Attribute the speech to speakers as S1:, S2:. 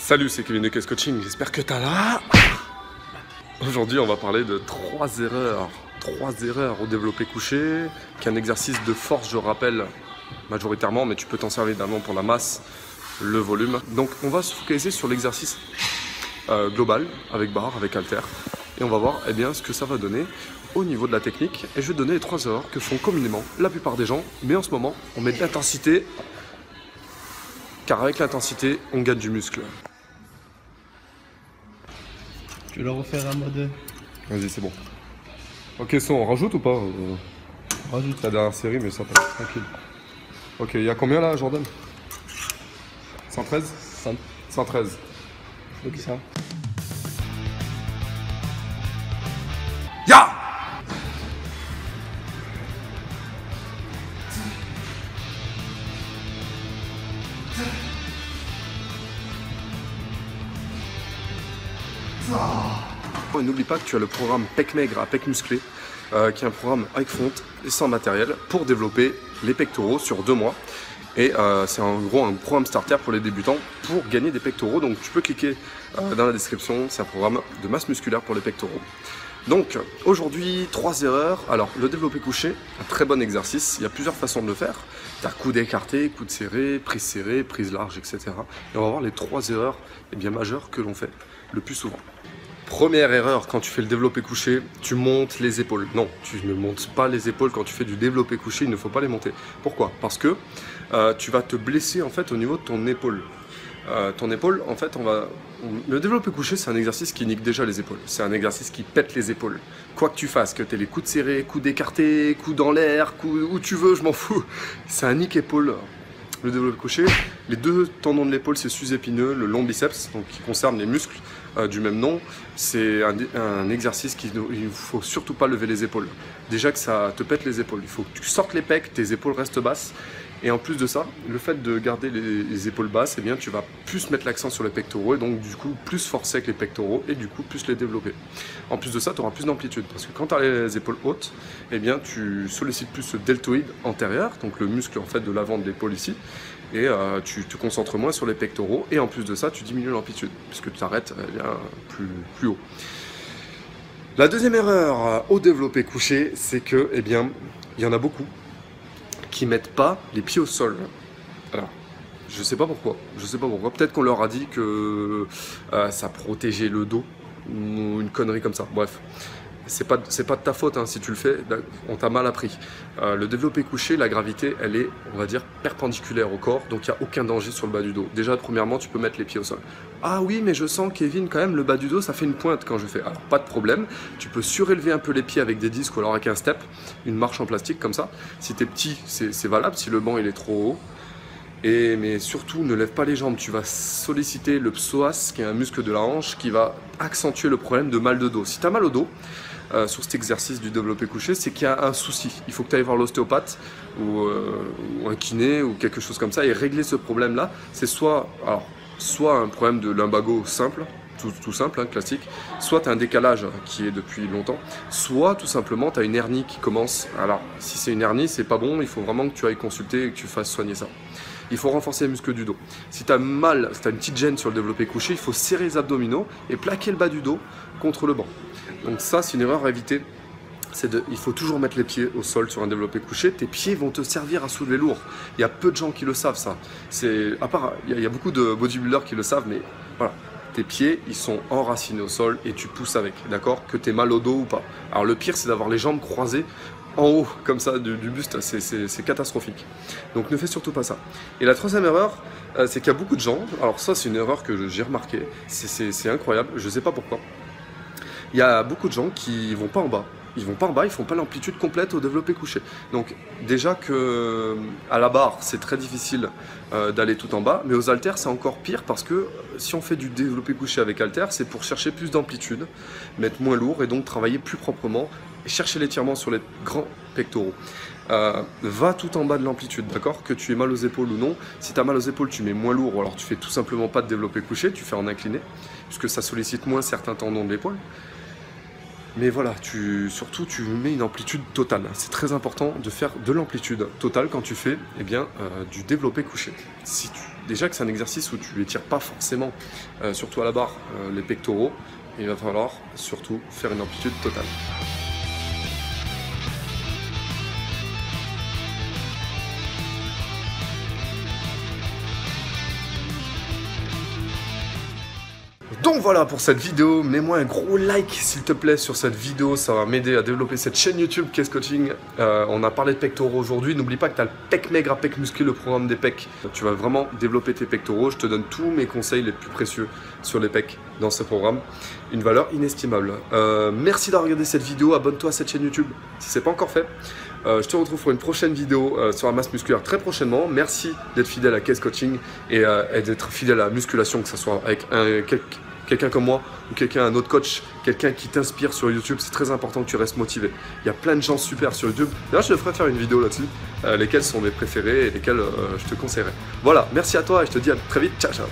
S1: Salut, c'est Kevin de Case Coaching, j'espère que t'as là. Aujourd'hui, on va parler de 3 erreurs. 3 erreurs au développé couché, qui est un exercice de force, je rappelle, majoritairement, mais tu peux t'en servir évidemment pour la masse, le volume. Donc, on va se focaliser sur l'exercice global, avec barre, avec haltère. Et on va voir ce que ça va donner au niveau de la technique. Et je vais te donner les 3 erreurs que font communément la plupart des gens. Mais en ce moment, on met de l'intensité, car avec l'intensité, on gagne du muscle.
S2: Tu veux le refaire à mode.
S1: Vas-y, c'est bon. Ok, on rajoute ou pas
S2: On rajoute.
S1: La dernière série, mais ça passe, tranquille. Ok, il y a combien là, Jordan 113 113.
S2: Ok, ça.
S1: Ya Et n'oublie pas que tu as le programme PEC maigre à PEC musclé, qui est un programme avec fonte et sans matériel pour développer les pectoraux sur 2 mois. Et c'est en gros un programme starter pour les débutants pour gagner des pectoraux. Donc tu peux cliquer dans la description, c'est un programme de masse musculaire pour les pectoraux. Donc aujourd'hui, 3 erreurs. Alors le développé couché, un très bon exercice, il y a plusieurs façons de le faire. Tu as coude écarté, coude serré, prise large, etc. Et on va voir les 3 erreurs majeures que l'on fait le plus souvent. Première erreur, quand tu fais le développé couché, tu montes les épaules. Non, tu ne montes pas les épaules quand tu fais du développé couché, il ne faut pas les monter. Pourquoi? Parce que tu vas te blesser en fait au niveau de ton épaule. Ton épaule, en fait, le développé couché, c'est un exercice qui nique déjà les épaules. C'est un exercice qui pète les épaules. Quoi que tu fasses, que tu aies les coudes serrés, coudes écartés, coudes dans l'air, où tu veux, je m'en fous. C'est un nique épaule. Le développé couché, les 2 tendons de l'épaule, c'est sus-épineux, le long biceps, donc qui concerne les muscles du même nom. C'est un exercice qu'il ne faut surtout pas lever les épaules. Déjà que ça te pète les épaules. Il faut que tu sortes les pecs, tes épaules restent basses. Et en plus de ça, le fait de garder les épaules basses, tu vas plus mettre l'accent sur les pectoraux et donc du coup plus forcer avec les pectoraux et du coup plus les développer. En plus de ça, tu auras plus d'amplitude parce que quand tu as les épaules hautes, tu sollicites plus le deltoïde antérieur, donc le muscle en fait de l'avant de l'épaule ici, et tu te concentres moins sur les pectoraux et en plus de ça, tu diminues l'amplitude puisque tu t'arrêtes plus haut. La deuxième erreur au développé couché, c'est que il y en a beaucoup qui mettent pas les pieds au sol. Alors, je sais pas pourquoi. Peut-être qu'on leur a dit que ça protégeait le dos ou une connerie comme ça. Bref, c'est pas de ta faute si tu le fais. On t'a mal appris. Le développé couché, la gravité, elle est, on va dire, perpendiculaire au corps, donc il n'y a aucun danger sur le bas du dos. Déjà, premièrement, tu peux mettre les pieds au sol. Ah oui, mais je sens, Kevin, quand même, le bas du dos, ça fait une pointe quand je fais. Alors, pas de problème. Tu peux surélever un peu les pieds avec des disques ou alors avec un step, une marche en plastique comme ça. Si t'es petit, c'est valable. Si le banc il est trop haut. Mais surtout, ne lève pas les jambes. Tu vas solliciter le psoas, qui est un muscle de la hanche, qui va accentuer le problème de mal de dos. Si tu as mal au dos, sur cet exercice du développé couché, c'est qu'il y a un souci. Il faut que tu ailles voir l'ostéopathe ou un kiné ou quelque chose comme ça et régler ce problème-là. C'est soit un problème de lumbago simple, tout simple, classique, soit tu as un décalage qui est depuis longtemps, soit tout simplement tu as une hernie qui commence. Alors, si c'est une hernie, c'est pas bon, il faut vraiment que tu ailles consulter et que tu fasses soigner ça. Il faut renforcer les muscles du dos. Si tu as une petite gêne sur le développé couché, il faut serrer les abdominaux et plaquer le bas du dos contre le banc. Donc ça, c'est une erreur à éviter. Il faut toujours mettre les pieds au sol sur un développé couché. Tes pieds vont te servir à soulever lourd. Il y a peu de gens qui le savent, ça. Il y a beaucoup de bodybuilders qui le savent, mais voilà. Tes pieds, ils sont enracinés au sol et tu pousses avec, d'accord? Que tu aies mal au dos ou pas. Alors le pire, c'est d'avoir les jambes croisées en haut, comme ça, du buste. C'est catastrophique. Donc ne fais surtout pas ça. Et la troisième erreur, c'est qu'il y a beaucoup de gens, alors ça c'est une erreur que j'ai remarqué, c'est incroyable, je ne sais pas pourquoi. Il y a beaucoup de gens qui vont pas en bas. Ils vont pas en bas, ils font pas l'amplitude complète au développé couché. Donc déjà que à la barre, c'est très difficile d'aller tout en bas, mais aux haltères, c'est encore pire parce que si on fait du développé couché avec haltères, c'est pour chercher plus d'amplitude, mettre moins lourd et donc travailler plus proprement et chercher l'étirement sur les grands pectoraux. Va tout en bas de l'amplitude, d'accord? Que tu aies mal aux épaules ou non. Si tu as mal aux épaules, tu mets moins lourd ou alors tu fais tout simplement pas de développé couché, tu fais en incliné, puisque ça sollicite moins certains tendons de l'épaule. Mais voilà, surtout tu mets une amplitude totale. C'est très important de faire de l'amplitude totale quand tu fais du développé couché. Si déjà que c'est un exercice où tu étires pas forcément, surtout à la barre, les pectoraux. Il va falloir surtout faire une amplitude totale. Donc voilà pour cette vidéo, mets-moi un gros like s'il te plaît sur cette vidéo, ça va m'aider à développer cette chaîne YouTube Kez Coaching. On a parlé de pectoraux aujourd'hui, n'oublie pas que tu as le pec maigre à pec musclé, le programme des pecs. Tu vas vraiment développer tes pectoraux, je te donne tous mes conseils les plus précieux sur les pecs dans ce programme. Une valeur inestimable. Merci d'avoir regardé cette vidéo, abonne-toi à cette chaîne YouTube si ce n'est pas encore fait. Je te retrouve pour une prochaine vidéo sur la masse musculaire très prochainement. Merci d'être fidèle à Kez Coaching et d'être fidèle à la musculation, que ce soit avec quelqu'un comme moi ou un autre coach, quelqu'un qui t'inspire sur YouTube. C'est très important que tu restes motivé. Il y a plein de gens super sur YouTube. D'ailleurs, je devrais faire une vidéo là-dessus, lesquels sont mes préférés et lesquels je te conseillerais. Voilà, merci à toi et je te dis à très vite. Ciao, ciao.